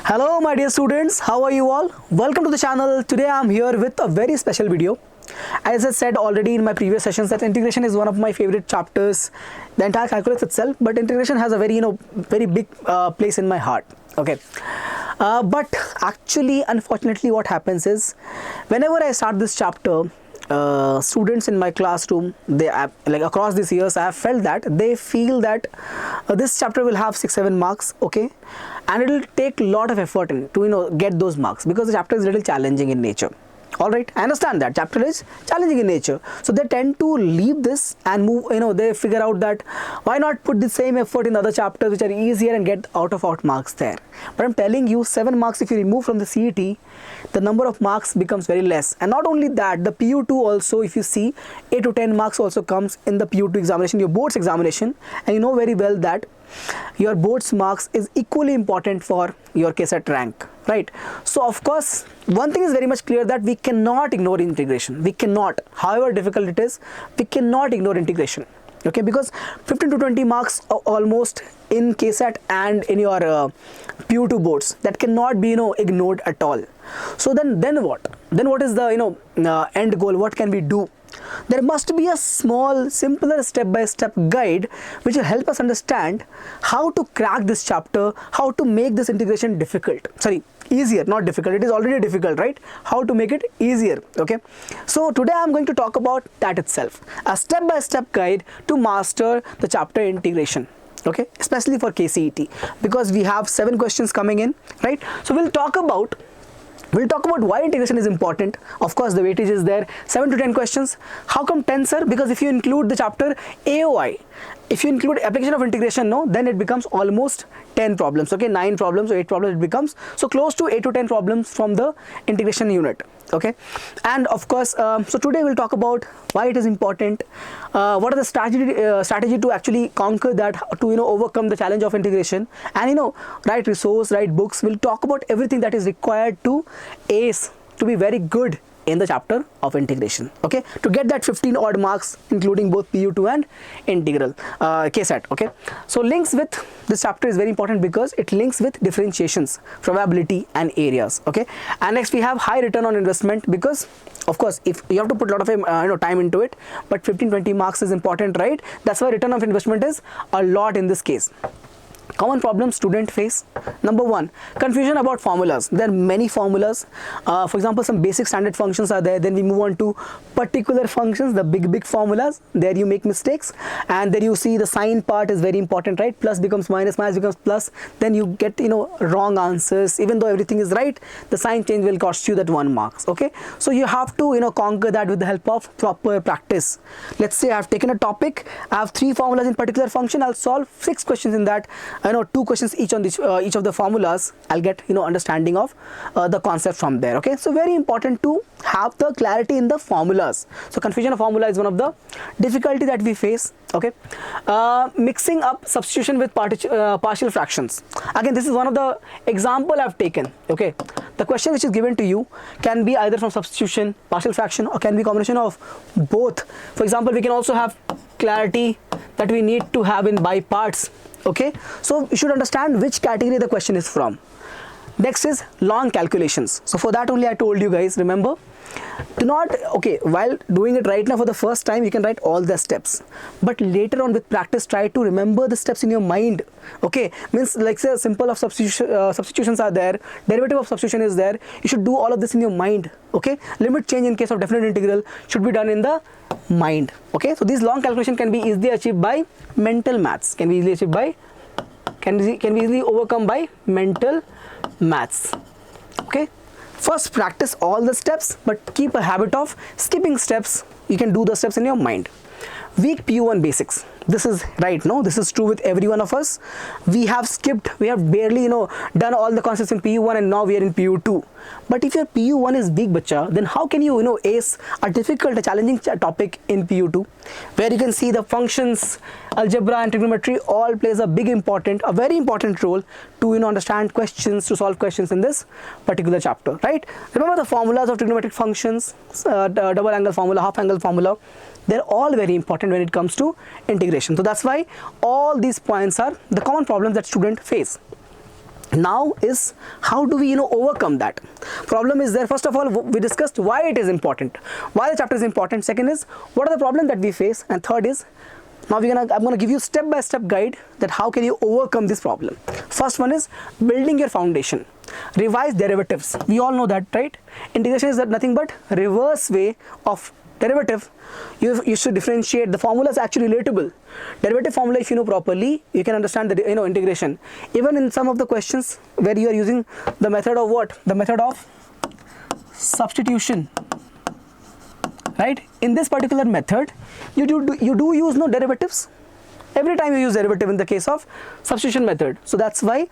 Hello my dear students, how are you all? Welcome to the channel. Today I am here with a very special video. As I said already in my previous sessions that integration is one of my favorite chapters, the entire calculus itself, but integration has a very big place in my heart. Okay. But actually, unfortunately, what happens is whenever I start this chapter, students in my classroom, they like across these years, I have felt that they feel that this chapter will have 6-7 marks, okay, and it will take a lot of effort to get those marks because the chapter is a little challenging in nature. All right, I understand that chapter is challenging in nature, so they tend to leave this and move. They figure out that why not put the same effort in other chapters which are easier and get out marks there. But I'm telling you, 7 marks if you remove from the CET, the number of marks becomes very less. And not only that, the PU2 also, if you see, 8 to 10 marks also comes in the PU2 examination, your board's examination, and you know very well that your board's marks is equally important for your KCET rank, right? So of course, one thing is very much clear that we cannot ignore integration. We cannot, however difficult it is, we cannot ignore integration. Okay, because 15 to 20 marks almost in KCET and in your PU2 boards, that cannot be ignored at all. So then what? Then what is the end goal? What can we do? There must be a small, simpler step-by-step guide which will help us understand how to crack this chapter, how to make this integration easier, not difficult. It is already difficult, right? How to make it easier, okay? So today I'm going to talk about that itself, a step-by-step guide to master the chapter integration. Okay, especially for KCET, because we have 7 questions coming in, right? So we'll talk about why integration is important. Of course, the weightage is there, 7 to 10 questions. How come 10, sir? Because if you include the chapter AOI, if you include application of integration, then it becomes almost 10 problems, okay, 9 problems or 8 problems it becomes. So close to 8 to 10 problems from the integration unit, okay. And of course, so today we'll talk about why it is important, what are the strategy to actually conquer that, to overcome the challenge of integration, and right resource, right books. We'll talk about everything that is required to ace, to be very good in the chapter of integration, okay, to get that 15 odd marks including both PU2 and integral KCET, okay. So links with this chapter is very important because it links with differentiations, probability and areas, okay. And next we have high return on investment, because of course if you have to put a lot of time into it, but 15-20 marks is important, right? That's why return of investment is a lot in this case. Common problems student face. Number 1, confusion about formulas. There are many formulas. For example, some basic standard functions are there. Then we move on to particular functions, the big formulas. There you make mistakes, and then you see the sign part is very important, right? Plus becomes minus, minus becomes plus. Then you get wrong answers. Even though everything is right, the sign change will cost you that 1 marks. Okay, so you have to conquer that with the help of proper practice. Let's say I have taken a topic. I have 3 formulas in particular function. I'll solve 6 questions in that. 2 questions each on each of the formulas. I'll get understanding of the concept from there. Okay, so very important to have the clarity in the formulas. So confusion of formula is one of the difficulty that we face. Okay, mixing up substitution with partial fractions. Again, this is one of the example I've taken. Okay, the question which is given to you can be either from substitution, partial fraction, or can be combination of both. For example, we can also have clarity that we need to have in by parts. Okay, so you should understand which category the question is from. Next is long calculations. So for that only I told you guys, remember, do not, okay, while doing it right now for the first time, you can write all the steps, but later on with practice, try to remember the steps in your mind. Okay, means like say simple of substitutions are there, derivative of substitution is there. You should do all of this in your mind. Okay, limit change in case of definite integral should be done in the mind. Okay, so these long calculation can be easily achieved by mental maths, can be easily overcome by mental maths. Okay, first practice all the steps, but keep a habit of skipping steps. You can do the steps in your mind. Weak PU1 basics. This is right, no? This is true with every one of us. We have barely done all the concepts in PU1, and now we are in PU2. But if your PU1 is weak, bacha, then how can you ace a difficult, a challenging topic in PU2, where you can see the functions, algebra and trigonometry all plays a very important role to understand questions, to solve questions in this particular chapter, right? Remember the formulas of trigonometric functions, double angle formula, half angle formula. They're all very important when it comes to integration. So that's why all these points are the common problems that students face. Now is how do we overcome that problem is there. First of all, we discussed why it is important, why the chapter is important. Second is what are the problems that we face, and third is now I'm gonna give you step-by-step guide that how can you overcome this problem. First one is building your foundation. Revise derivatives. We all know that, right? Integration is nothing but reverse way of derivative. You should differentiate. The formula is actually relatable. Derivative formula, if you know properly, you can understand the integration. Even in some of the questions where you are using the method of what? The method of substitution. Right? In this particular method, you do use no derivatives. Every time you use derivative in the case of substitution method. So that's why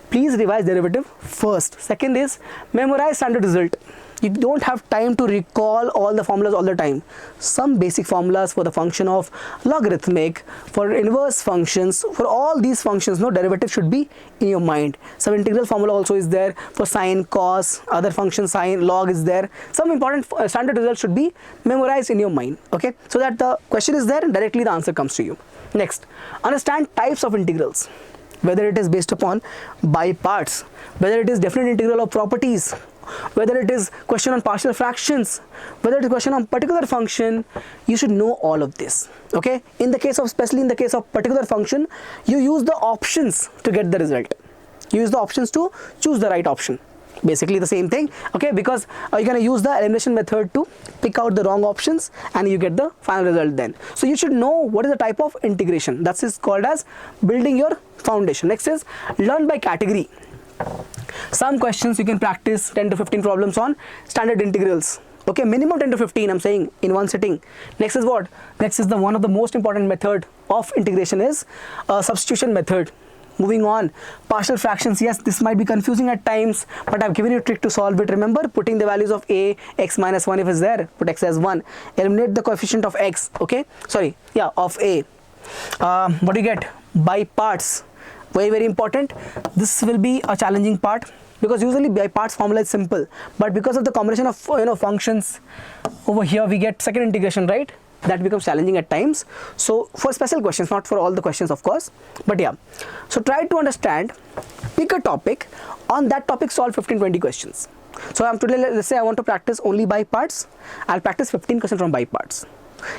please revise derivative first. Second is memorize standard result. You don't have time to recall all the formulas all the time. Some basic formulas for the function of logarithmic, for inverse functions, for all these functions, no derivative should be in your mind. Some integral formula also is there for sine, cos, other function sine, log is there. Some important standard results should be memorized in your mind. Okay, so that the question is there and directly the answer comes to you. Next, understand types of integrals. Whether it is based upon by parts, whether it is definite integral of properties, whether it is question on partial fractions, whether it is question on particular function, you should know all of this. Okay, in the case of, especially in the case of particular function, you use the options to get the result. You use the options to choose the right option. Basically the same thing, okay, because you're going to use the elimination method to pick out the wrong options and you get the final result then. So you should know what is the type of integration. That is called as building your foundation. Next is learn by category. Some questions you can practice 10 to 15 problems on standard integrals. Okay, minimum 10 to 15 I'm saying in one sitting. Next is what? Next is the one of the most important method of integration is substitution method. Moving on, partial fractions. Yes, this might be confusing at times, but I've given you a trick to solve it. Remember, putting the values of a, x minus 1 if it's there, put x as 1. Eliminate the coefficient of x, okay? Sorry, yeah, of a. What do you get? By parts. Very, very important. This will be a challenging part because usually by parts formula is simple, but because of the combination of functions over here, we get second integration, right? That becomes challenging at times. So for special questions, not for all the questions of course, but yeah. So try to understand, pick a topic, on that topic solve 15-20 questions. So today, let's say I want to practice only by parts, I'll practice 15 questions from by parts.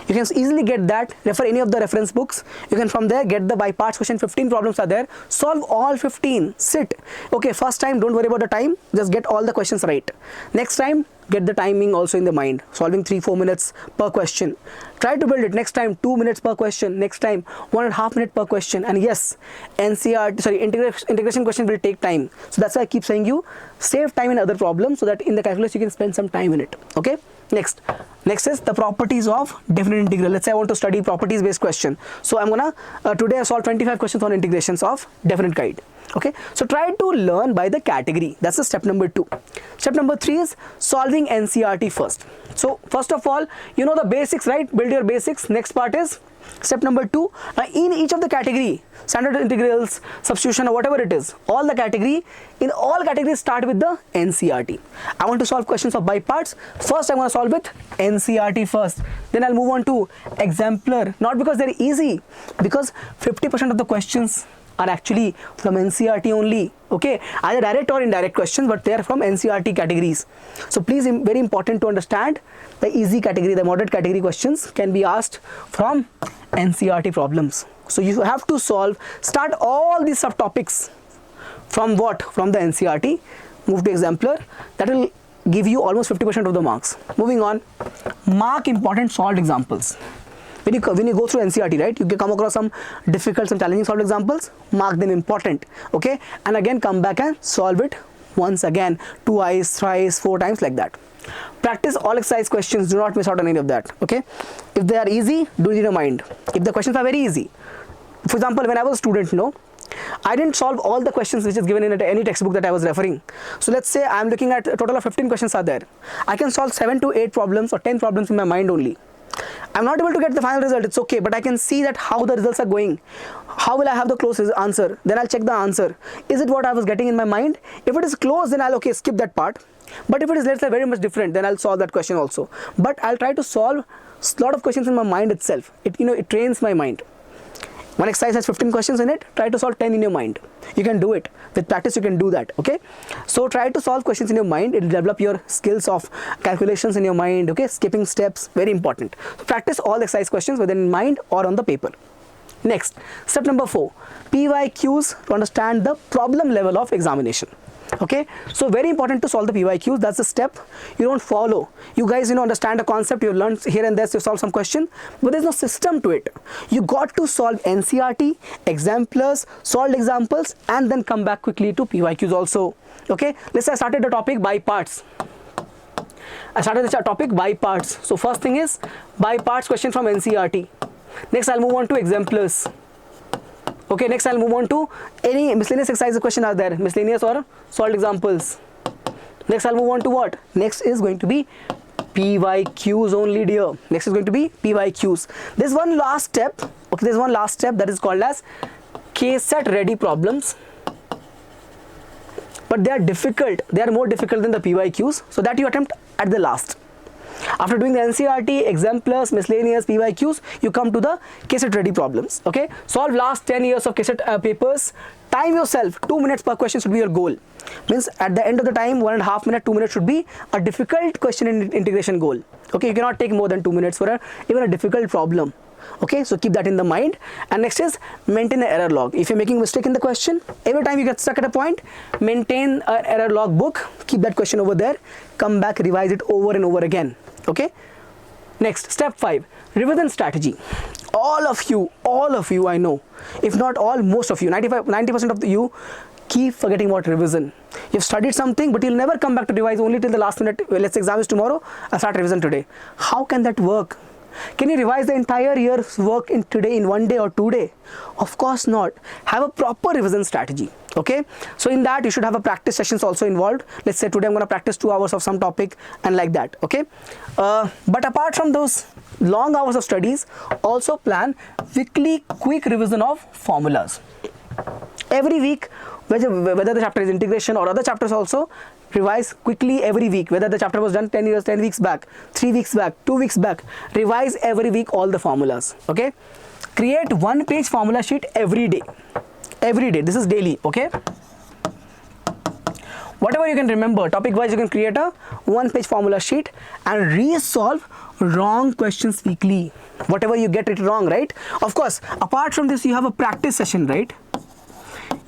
You can easily get that, refer any of the reference books, you can from there get the by parts question. 15 problems are there, solve all 15, sit. Okay, first time don't worry about the time, just get all the questions right. Next time get the timing also in the mind, solving 3-4 minutes per question. Try to build it. Next time 2 minutes per question, next time 1.5 minutes per question. And yes, integration question will take time, so that's why I keep saying you save time in other problems so that in the calculus you can spend some time in it. Okay, next is the properties of definite integral. Let's say I want to study properties based question, so I'm gonna today I solve 25 questions on integrations of definite kind. Okay, so try to learn by the category. That's the step number 2. Step number 3 is solving NCERT first. So first of all, you know the basics, right? Build your basics. Next part is step number 2. In each of the category, standard integrals, substitution, or whatever it is, all the category, in all categories start with the NCERT. I want to solve questions of by parts. First I'm going to solve with NCERT first. Then I'll move on to exemplar. Not because they're easy, because 50% of the questions are actually from NCERT only. Okay, either direct or indirect questions, but they are from NCERT categories. So please, very important to understand the easy category, the moderate category questions can be asked from NCERT problems. So you have to start all these subtopics from what? From the NCERT, move to exemplar. That will give you almost 50% of the marks. Moving on, mark important solved examples. When you go through NCERT, right, you can come across some difficult, some challenging solved examples, mark them important, okay, and again come back and solve it once again, twice, thrice, 4 times, like that. Practice all exercise questions, do not miss out on any of that, okay. If they are easy, do it in your mind. If the questions are very easy, for example, when I was a student, I didn't solve all the questions which is given in any textbook that I was referring. So let's say I'm looking at a total of 15 questions are there. I can solve 7 to 8 problems or 10 problems in my mind only. I'm not able to get the final result, it's okay, but I can see that how the results are going. How will I have the closest answer? Then I'll check the answer. Is it what I was getting in my mind? If it is close, then I'll skip that part. But if it is, let's say, very much different, then I'll solve that question also. But I'll try to solve a lot of questions in my mind itself. It trains my mind. One exercise has 15 questions in it. Try to solve 10 in your mind. You can do it. With practice, you can do that. Okay. So try to solve questions in your mind. It will develop your skills of calculations in your mind. Okay. Skipping steps, very important. So practice all exercise questions whether in mind or on the paper. Next, step number 4, PYQs to understand the problem level of examination. Okay, so very important to solve the PYQs. That's the step you don't follow. You guys, understand the concept, you learn here and there, so you solve some question, but there's no system to it. You got to solve NCERT, exemplars, solved examples, and then come back quickly to PYQs also. Okay, let's say I started the topic by parts. So first thing is by parts question from NCERT. Next, I'll move on to exemplars. Okay, next I'll move on to any miscellaneous exercise question are there, miscellaneous or solved examples. Next I'll move on to what? Next is going to be PYQs only, dear. Next is going to be PYQs. There's one last step. Okay, there's one last step that is called as KCET ready problems. But they are difficult. They are more difficult than the PYQs. So that you attempt at the last. After doing the NCERT, exemplars, miscellaneous, PYQs, you come to the KCET ready problems. Okay, solve last 10 years of KCET papers. Time yourself. 2 minutes per question should be your goal. Means at the end of the time, 1.5 minutes, 2 minutes should be a difficult question in integration goal. Okay, you cannot take more than 2 minutes for even a difficult problem. Okay, so keep that in the mind. And next is maintain an error log. If you're making a mistake in the question, every time you get stuck at a point, maintain an error log book. Keep that question over there. Come back, revise it over and over again. Okay. Next, step 5, revision strategy. All of you, I know, if not all, most of you, 90% of you keep forgetting about revision. You've studied something, but you'll never come back to revise only till the last minute. Well, let's say exam is tomorrow, I'll start revision today. How can that work? Can you revise the entire year's work in 1 day or 2 days? Of course not. Have a proper revision strategy. Okay, so in that you should have a practice sessions also involved. Let's say today I'm going to practice 2 hours of some topic and like that. Okay, but apart from those long hours of studies, also plan weekly quick revision of formulas. Every week, whether the chapter is integration or other chapters, also revise quickly every week. Whether the chapter was done 10 weeks back, 3 weeks back, 2 weeks back, revise every week all the formulas. Okay, create 1-page formula sheet every day. Every day, this is daily. Okay, whatever you can remember, topic wise, you can create a 1-page formula sheet and resolve wrong questions weekly. Whatever you get it wrong, right? Of course, apart from this, you have a practice session, right?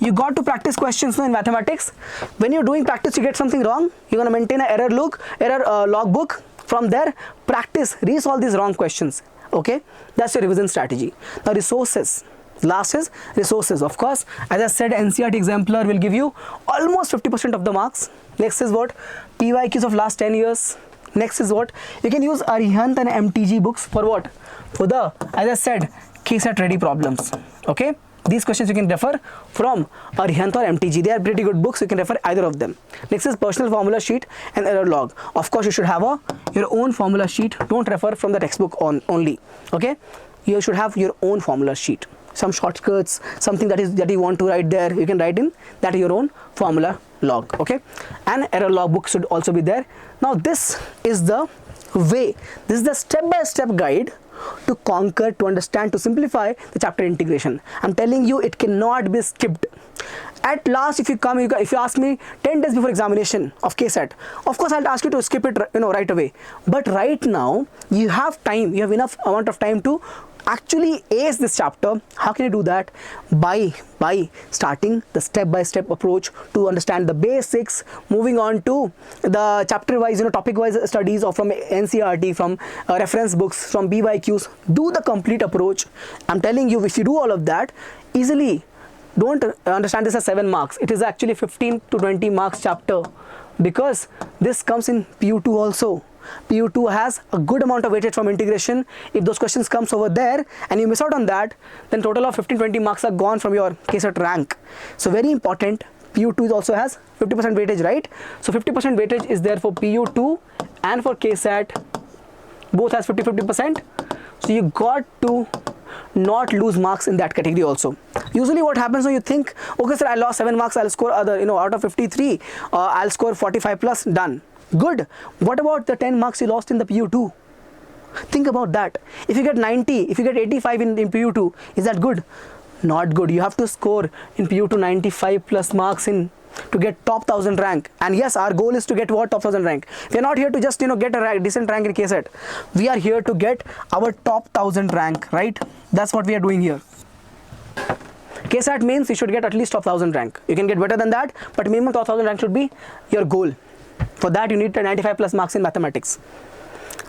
You got to practice questions in mathematics. When you're doing practice, you get something wrong, you're going to maintain an error log book. From there, practice, resolve these wrong questions. Okay, that's your revision strategy. Now, resources. Last is resources. Of course, as I said, NCERT exemplar will give you almost 50% of the marks. Next is what? PYQs of last 10 years. Next is what? You can use Arihant and MTG books for what? For the, as I said, KCET ready problems. Okay, these questions you can refer from Arihant or MTG. They are pretty good books. You can refer either of them. Next is personal formula sheet and error log. Of course, you should have your own formula sheet. Don't refer from the textbook only. Okay, you should have your own formula sheet. Some shortcuts, something that you want to write there, you can write in that your own formula log. Okay, and error log book should also be there. Now this is the way, this is the step-by-step guide to conquer, to understand, to simplify the chapter integration. I'm telling you, it cannot be skipped. At last, if you ask me 10 days before examination of KCET, of course I'll ask you to skip it right away. But right now you have time, you have enough amount of time to actually ace this chapter. How can you do that? By starting the step-by-step approach to understand the basics, moving on to the chapter-wise, topic-wise studies, or from NCERT, from reference books, from PYQs. Do the complete approach. I'm telling you, if you do all of that easily, don't understand this as 7 marks. It is actually 15 to 20 marks chapter, because this comes in PU2 also. PU2 has a good amount of weightage from integration. If those questions comes over there and you miss out on that, then total of 15-20 marks are gone from your KCET rank. So very important, PU2 also has 50% weightage, right? So 50% weightage is there for PU2 and for KCET. Both has 50-50%. So you got to not lose marks in that category also. Usually what happens when you think, okay sir, I lost 7 marks, I'll score out of 53, I'll score 45 plus, done. Good. What about the 10 marks you lost in the PU2? Think about that. If you get 90, if you get 85 in PU2, is that good? Not good. You have to score in PU to 95 plus marks in to get top 1000 rank. And yes, our goal is to get what? Top 1000 rank. We are not here to just get a decent rank in KCET. We are here to get our top 1000 rank, right? That's what we are doing here. KCET means you should get at least top 1000 rank. You can get better than that, but minimum top 1000 rank should be your goal. For that you need 95 plus marks in mathematics.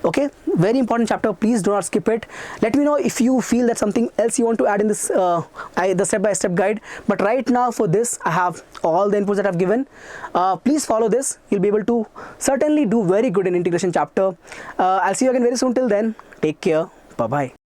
Okay, very important chapter. Please do not skip it. Let me know if you feel that something else you want to add in this the step-by-step guide. But right now for this, I have all the inputs that I've given. Please follow this. You'll be able to certainly do very good in integration chapter. I'll see you again very soon. Till then, take care. Bye-bye.